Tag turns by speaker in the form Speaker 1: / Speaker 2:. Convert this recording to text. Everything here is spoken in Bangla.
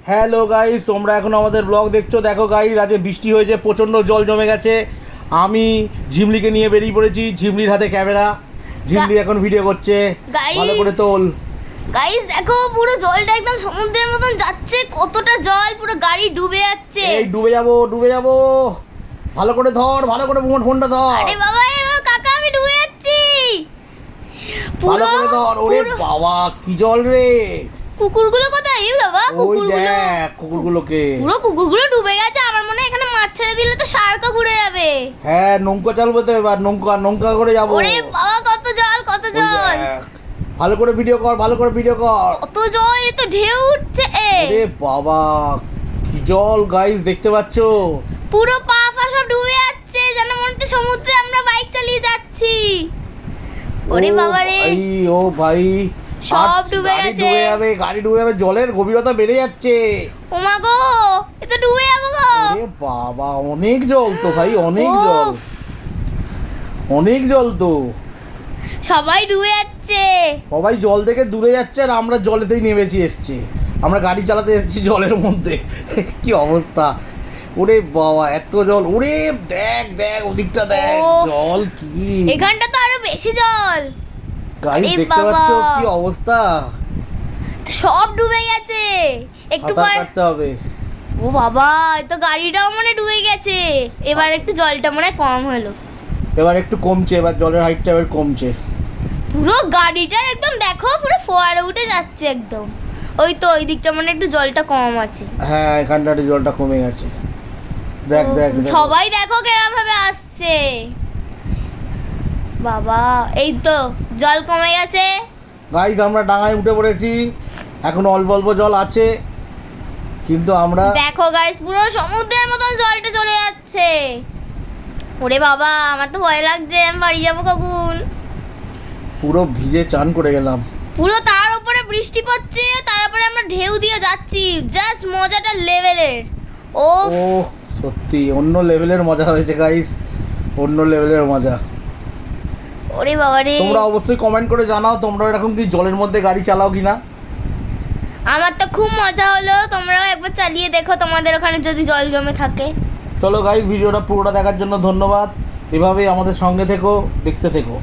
Speaker 1: হ্যালো গাইস, তোমরা এখন আমাদের ব্লগ দেখছো। দেখো গাইস, আজকে বৃষ্টি হয়েছে, প্রচণ্ড জল জমে গেছে। আমি ঝিমলিকে নিয়ে বেরিয়ে পড়েছি। ঝিমলির হাতে ক্যামেরা, ঝিমলি এখন ভিডিও করছে। ভালো করে তোল।
Speaker 2: গাইস দেখো, পুরো জলটা একদম সমুদ্রের মতন যাচ্ছে। কতটা জল, পুরো গাড়ি ডুবে যাচ্ছে।
Speaker 1: এই ডুবে যাবো। ভালো করে ধর, ভালো করে ফোনটা ধর।
Speaker 2: আরে বাবা, এবার কাকা আমি ডুবে যাচ্ছি।
Speaker 1: ভালো করে ধর। ওরে বাবা, কি জল রে।
Speaker 2: কুকুরগুলো কোথায়? এই বাবা,
Speaker 1: ওই দেখ কুকুরগুলোকে।
Speaker 2: পুরো কুকুরগুলো ডুবে গেছে। আমার মনে হয় এখানে মাছ ছেড়ে দিলে তো শার্কও ঘুরে যাবে।
Speaker 1: হ্যাঁ, নৌকা চালবো তো এবার। নৌকা করে যাবো।
Speaker 2: ওরে বাবা, কত জল, কত জল।
Speaker 1: ভালো করে ভিডিও কর,
Speaker 2: কত জল, এ তো ঢেউ উঠছে।
Speaker 1: আরে বাবা, কি জল গাইস, দেখতে পাচ্ছো?
Speaker 2: পুরো পা সব ডুবে যাচ্ছে, যেন মনে হচ্ছে সমুদ্রে আমরা বাইক চালিয়ে যাচ্ছি। ওরে বাবা রে,
Speaker 1: ও ভাই,
Speaker 2: সব ডুবে গেছে।
Speaker 1: গাড়ি ডুবে যাবে, জলের গভীরতা বেড়ে যাচ্ছে।
Speaker 2: ও মা গো, এ তো ডুবে যাবো গো।
Speaker 1: আরে বাবা, অনেক জল তো ভাই, অনেক জল তো।
Speaker 2: সবাই ডুবে যাচ্ছে।
Speaker 1: সবাই জল থেকে দূরে যাচ্ছে, আর আমরা জলেতেই নেমেছি এসছি। আমরা গাড়ি চালাতে এসেছি জলের মধ্যে। কি অবস্থা। ওরে বাবা, এত জল। ওরে দেখ ওদিকটা দেখ, জল কি।
Speaker 2: এখানটা তো আরো বেশি জল।
Speaker 1: গাইস দেখতে পাচ্ছো কি অবস্থা?
Speaker 2: সব ডুবে গেছে। একটু পর
Speaker 1: কাটতে হবে।
Speaker 2: ও বাবা, এই তো গাড়িটাও মনে ডুবে গেছে। এবার একটু জলটা মনে কম হলো।
Speaker 1: এবার একটু কমছে, এবার জলের হাইটটা এবার কমছে।
Speaker 2: পুরো গাড়িটার একদম দেখো, পুরো ফোয়ারা উঠে যাচ্ছে একদম। ওই তো ওই দিকটা মানে একটু জলটা কম আছে।
Speaker 1: হ্যাঁ, এখানটার জলটা কমে গেছে। দেখ
Speaker 2: সবাই দেখো কেরম ভাবে আসছে। বাবা, এই তো জল কমে গেছে।
Speaker 1: গাইস, আমরা ডাঙায় উঠে পড়েছি। এখন অল্প জল আছে, কিন্তু আমরা
Speaker 2: দেখো গাইস, পুরো সমুদ্রের মতন জলটা চলে যাচ্ছে। ওরে বাবা, আমার তো ভয় লাগছে। আমি বাড়ি যাবো কখন।
Speaker 1: পুরো ভিজে চান করে গেলাম।
Speaker 2: পুরো তার উপরে বৃষ্টি পড়ছে, তারপরে আমরা ঢেউ দিয়ে যাচ্ছি। জাস্ট মজাটা লেভেলের। ও
Speaker 1: সত্যি অন্য লেভেলের মজা হয়েছে গাইস, অন্য লেভেলের মজা।
Speaker 2: ওরে বাবা রে,
Speaker 1: তোমরা অবশ্যই কমেন্ট করে জানাও তোমরা এরকম কি জলের মধ্যে গাড়ি চালাও কিনা।
Speaker 2: আমার তো খুব মজা হলো। তোমরাও একবার চালিয়ে দেখো তোমাদের ওখানে যদি জল জমে থাকে।
Speaker 1: চলো গাইস, ভিডিওটা পুরোটা দেখার জন্য ধন্যবাদ। এভাবেই আমাদের সঙ্গে থেকো, দেখতে থেকো।